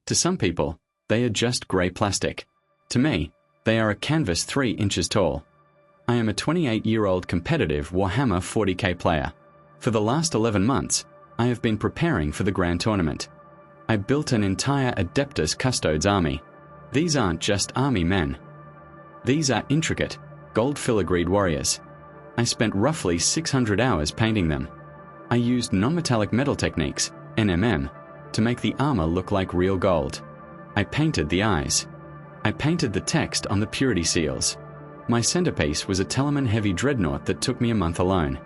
To some people, they are just grey plastic. To me, they are a canvas 3 inches tall. I am a 28-year-old competitive Warhammer 40k player. For the last 11 months, I have been preparing for the grand tournament. I built an entire Adeptus Custodes army. These aren't just army men. These are intricate, gold filigreed warriors. I spent roughly 600 hours painting them. I used non-metallic metal techniques, NMM, to make the armor look like real gold. I painted the eyes. I painted the text on the purity seals. My centerpiece was a Telemann heavy dreadnought that took me a month alone.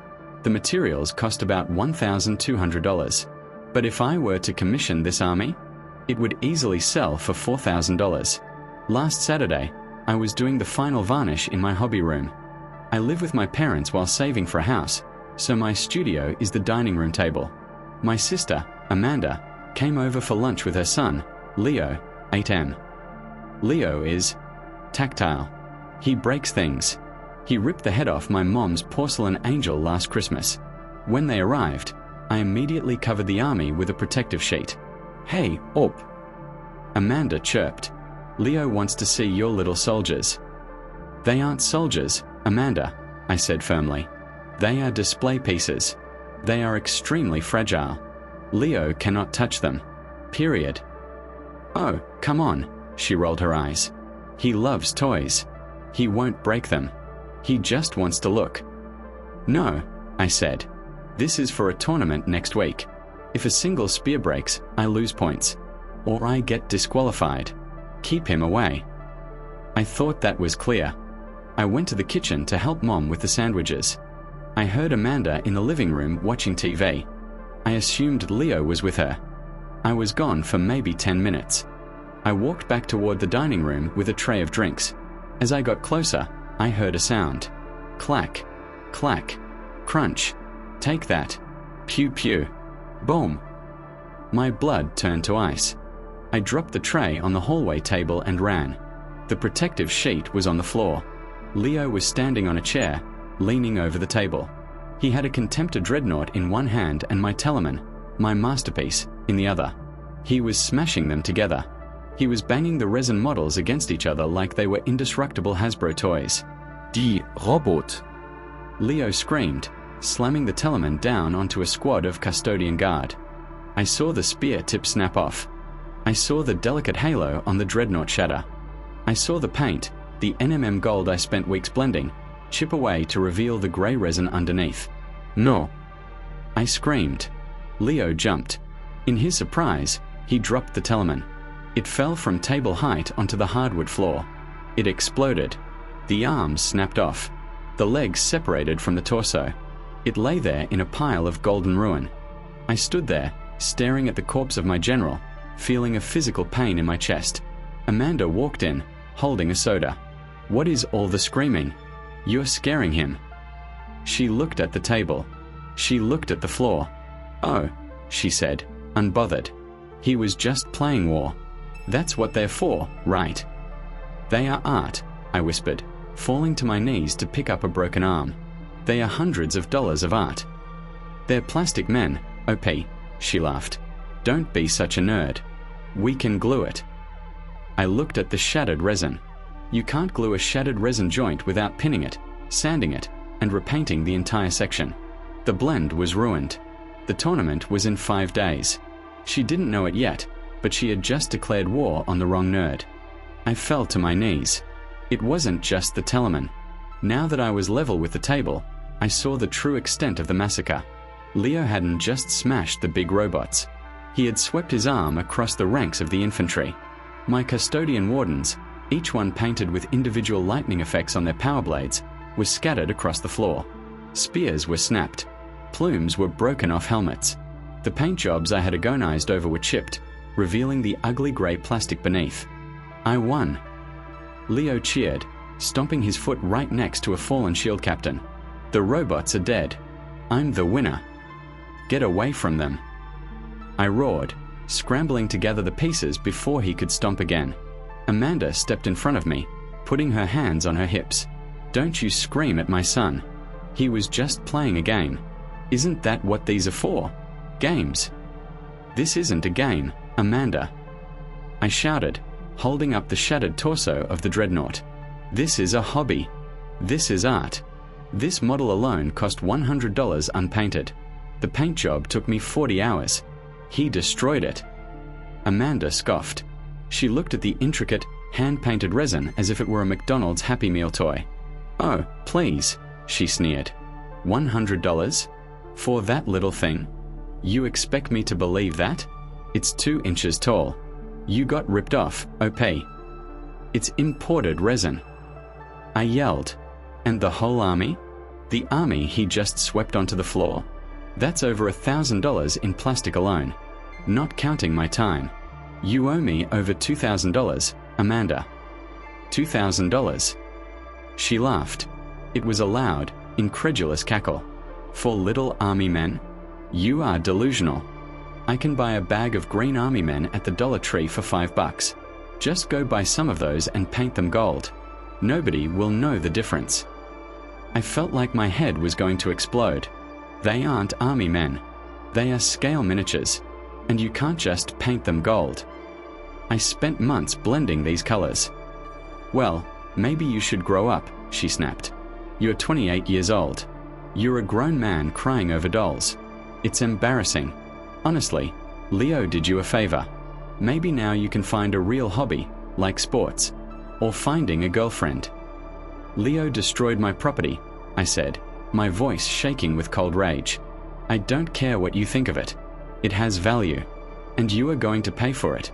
The materials cost about $1,200. But if I were to commission this army, it would easily sell for $4,000. Last Saturday, I was doing the final varnish in my hobby room. I live with my parents while saving for a house, so my studio is the dining room table. My sister, Amanda, came over for lunch with her son, Leo, 8M. Leo is tactile. He breaks things. He ripped the head off my mom's porcelain angel last Christmas. When they arrived, I immediately covered the army with a protective sheet. "Hey, Orp." Amanda chirped. "Leo wants to see your little soldiers." "They aren't soldiers, Amanda," I said firmly. "They are display pieces. They are extremely fragile. Leo cannot touch them. Period." "Oh, come on," she rolled her eyes. "He loves toys. He won't break them. He just wants to look." "No," I said. "This is for a tournament next week. If a single spear breaks, I lose points. Or I get disqualified. Keep him away." I thought that was clear. I went to the kitchen to help Mom with the sandwiches. I heard Amanda in the living room watching TV. I assumed Leo was with her. I was gone for maybe 10 minutes. I walked back toward the dining room with a tray of drinks. As I got closer, I heard a sound. Clack, clack, crunch. Take that. Pew pew. Boom. My blood turned to ice. I dropped the tray on the hallway table and ran. The protective sheet was on the floor. Leo was standing on a chair, leaning over the table. He had a Contemptor dreadnought in one hand and my Telemann, my masterpiece, in the other. He was smashing them together. He was banging the resin models against each other like they were indestructible Hasbro toys. "Die Robot!" Leo screamed, slamming the Telemann down onto a squad of custodian guard. I saw the spear tip snap off. I saw the delicate halo on the dreadnought shatter. I saw the paint, the NMM gold I spent weeks blending, chip away to reveal the grey resin underneath. "No!" I screamed. Leo jumped. In his surprise, he dropped the Telemann. It fell from table height onto the hardwood floor. It exploded. The arms snapped off. The legs separated from the torso. It lay there in a pile of golden ruin. I stood there, staring at the corpse of my general, feeling a physical pain in my chest. Amanda walked in, holding a soda. "What is all the screaming? You're scaring him." She looked at the table. She looked at the floor. "Oh," she said, unbothered. "He was just playing war. That's what they're for, right?" "They are art," I whispered, falling to my knees to pick up a broken arm. "They are hundreds of dollars of art." "They're plastic men, OP," she laughed. "Don't be such a nerd. We can glue it." I looked at the shattered resin. You can't glue a shattered resin joint without pinning it, sanding it, and repainting the entire section. The blend was ruined. The tournament was in 5 days. She didn't know it yet, but she had just declared war on the wrong nerd. I fell to my knees. It wasn't just the Telemann. Now that I was level with the table, I saw the true extent of the massacre. Leo hadn't just smashed the big robots. He had swept his arm across the ranks of the infantry. My custodian wardens, each one painted with individual lightning effects on their power blades, were scattered across the floor. Spears were snapped. Plumes were broken off helmets. The paint jobs I had agonized over were chipped, revealing the ugly grey plastic beneath. I won. Leo cheered, stomping his foot right next to a fallen shield captain. "The robots are dead. I'm the winner. Get away from them." I roared, scrambling to gather the pieces before he could stomp again. Amanda stepped in front of me, putting her hands on her hips. "Don't you scream at my son. He was just playing a game. Isn't that what these are for? Games." "This isn't a game, Amanda." I shouted, holding up the shattered torso of the dreadnought. This is a hobby. This is art. This model alone cost $100 unpainted. The paint job took me 40 hours. He destroyed it. Amanda scoffed. She looked at the intricate, hand-painted resin as if it were a McDonald's Happy Meal toy. Oh, please, she sneered. $100? For that little thing? You expect me to believe that? It's 2 inches tall. You got ripped off, OP. It's imported resin. I yelled. And the whole army? The army he just swept onto the floor? That's over $1,000 in plastic alone, not counting my time. You owe me over $2,000, Amanda. $2,000. She laughed. It was a loud, incredulous cackle. For little army men? You are delusional. I can buy a bag of green army men at the Dollar Tree for $5. Just go buy some of those and paint them gold. Nobody will know the difference. I felt like my head was going to explode. They aren't army men. They are scale miniatures, and you can't just paint them gold. I spent months blending these colors. Well, maybe you should grow up, she snapped. You're 28 years old. You're a grown man crying over dolls. It's embarrassing. Honestly, Leo did you a favor. Maybe now you can find a real hobby, like sports, or finding a girlfriend. Leo destroyed my property, I said, my voice shaking with cold rage. I don't care what you think of it. It has value, and you are going to pay for it.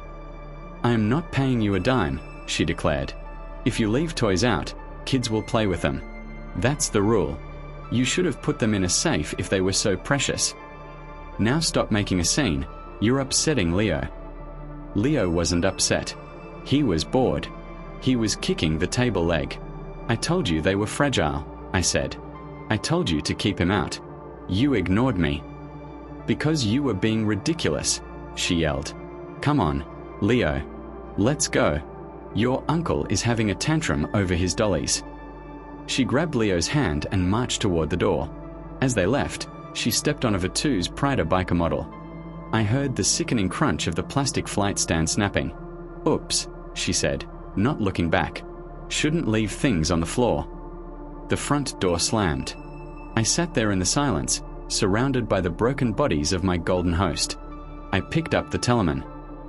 I am not paying you a dime, she declared. If you leave toys out, kids will play with them. That's the rule. You should have put them in a safe if they were so precious. Now stop making a scene. You're upsetting Leo. Leo wasn't upset. He was bored. He was kicking the table leg. I told you they were fragile, I said. I told you to keep him out. You ignored me. Because you were being ridiculous, she yelled. Come on, Leo. Let's go. Your uncle is having a tantrum over his dollies. She grabbed Leo's hand and marched toward the door. As they left, she stepped on a Virtus Prida biker model. I heard the sickening crunch of the plastic flight stand snapping. Oops, she said, not looking back. Shouldn't leave things on the floor. The front door slammed. I sat there in the silence, surrounded by the broken bodies of my golden host. I picked up the Telemann.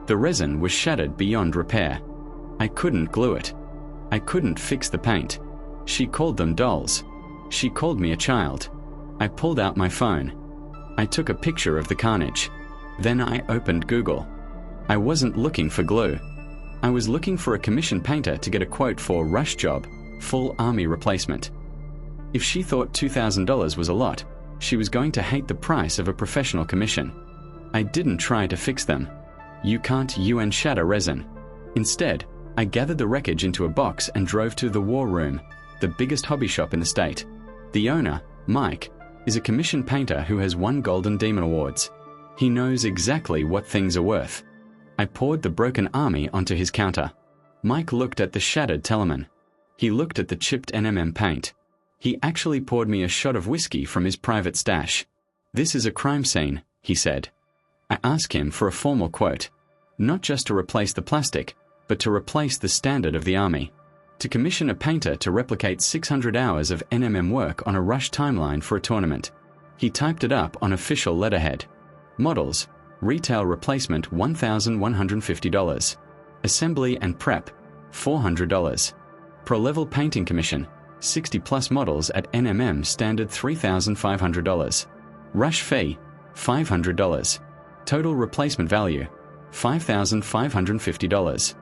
The resin was shattered beyond repair. I couldn't glue it. I couldn't fix the paint. She called them dolls. She called me a child. I pulled out my phone. I took a picture of the carnage. Then I opened Google. I wasn't looking for glue. I was looking for a commission painter to get a quote for rush job, full army replacement. If she thought $2,000 was a lot, she was going to hate the price of a professional commission. I didn't try to fix them. You can't UN shatter resin. Instead, I gathered the wreckage into a box and drove to the War Room, the biggest hobby shop in the state. The owner, Mike, is a commission painter who has won Golden Demon Awards. He knows exactly what things are worth. I poured the broken army onto his counter. Mike looked at the shattered Telemann. He looked at the chipped NMM paint. He actually poured me a shot of whiskey from his private stash. This is a crime scene, he said. I asked him for a formal quote. Not just to replace the plastic, but to replace the standard of the army. To commission a painter to replicate 600 hours of NMM work on a rush timeline for a tournament. He typed it up on official letterhead. Models, retail replacement $1,150. Assembly and prep, $400. Pro-level painting commission, 60-plus models at NMM standard $3,500. Rush fee, $500. Total replacement value, $5,550.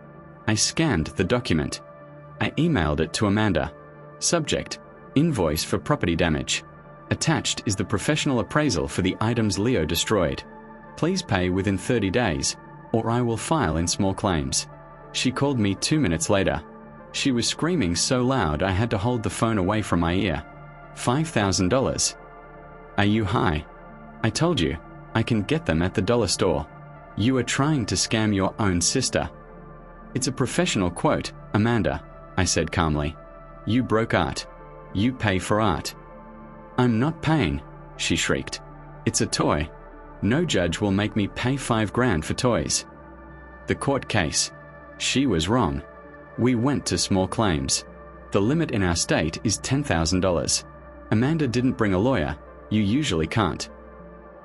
I scanned the document. I emailed it to Amanda. Subject, invoice for property damage. Attached is the professional appraisal for the items Leo destroyed. Please pay within 30 days, or I will file in small claims. She called me 2 minutes later. She was screaming so loud I had to hold the phone away from my ear. $5,000. Are you high? I told you, I can get them at the dollar store. You are trying to scam your own sister. It's a professional quote, Amanda, I said calmly. You broke art. You pay for art. I'm not paying, she shrieked. It's a toy. No judge will make me pay $5,000 for toys. The court case. She was wrong. We went to small claims. The limit in our state is $10,000. Amanda didn't bring a lawyer. You usually can't.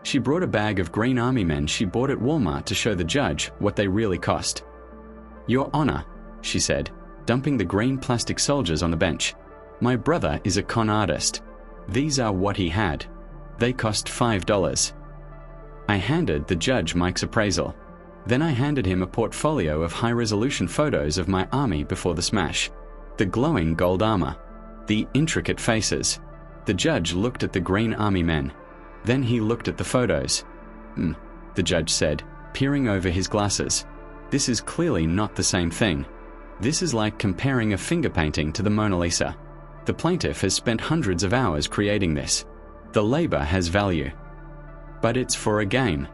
She brought a bag of green army men she bought at Walmart to show the judge what they really cost. Your Honor, she said, dumping the green plastic soldiers on the bench. My brother is a con artist. These are what he had. They cost $5. I handed the judge Mike's appraisal. Then I handed him a portfolio of high-resolution photos of my army before the smash. The glowing gold armor. The intricate faces. The judge looked at the green army men. Then he looked at the photos. The judge said, peering over his glasses. This is clearly not the same thing. This is like comparing a finger painting to the Mona Lisa. The plaintiff has spent hundreds of hours creating this. The labor has value. But it's for a game.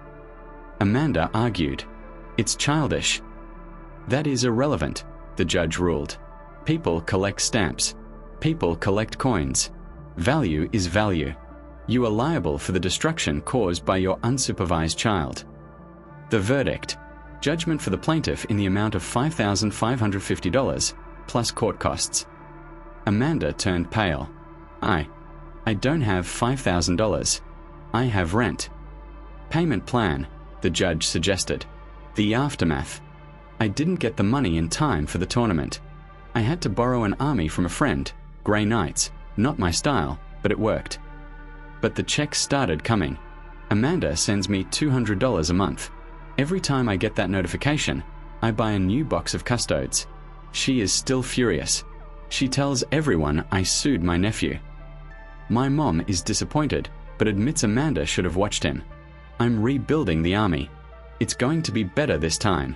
Amanda argued. It's childish. That is irrelevant, the judge ruled. People collect stamps. People collect coins. Value is value. You are liable for the destruction caused by your unsupervised child. The verdict. Judgment for the plaintiff in the amount of $5,550 plus court costs. Amanda turned pale. I don't have $5,000. I have rent. Payment plan, the judge suggested. The aftermath. I didn't get the money in time for the tournament. I had to borrow an army from a friend, Grey Knights. Not my style, but it worked. But the checks started coming. Amanda sends me $200 a month. Every time I get that notification, I buy a new box of custodes. She is still furious. She tells everyone I sued my nephew. My mom is disappointed, but admits Amanda should have watched him. I'm rebuilding the army. It's going to be better this time.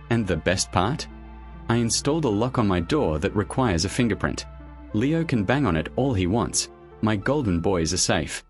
And the best part? I installed a lock on my door that requires a fingerprint. Leo can bang on it all he wants. My golden boys are safe.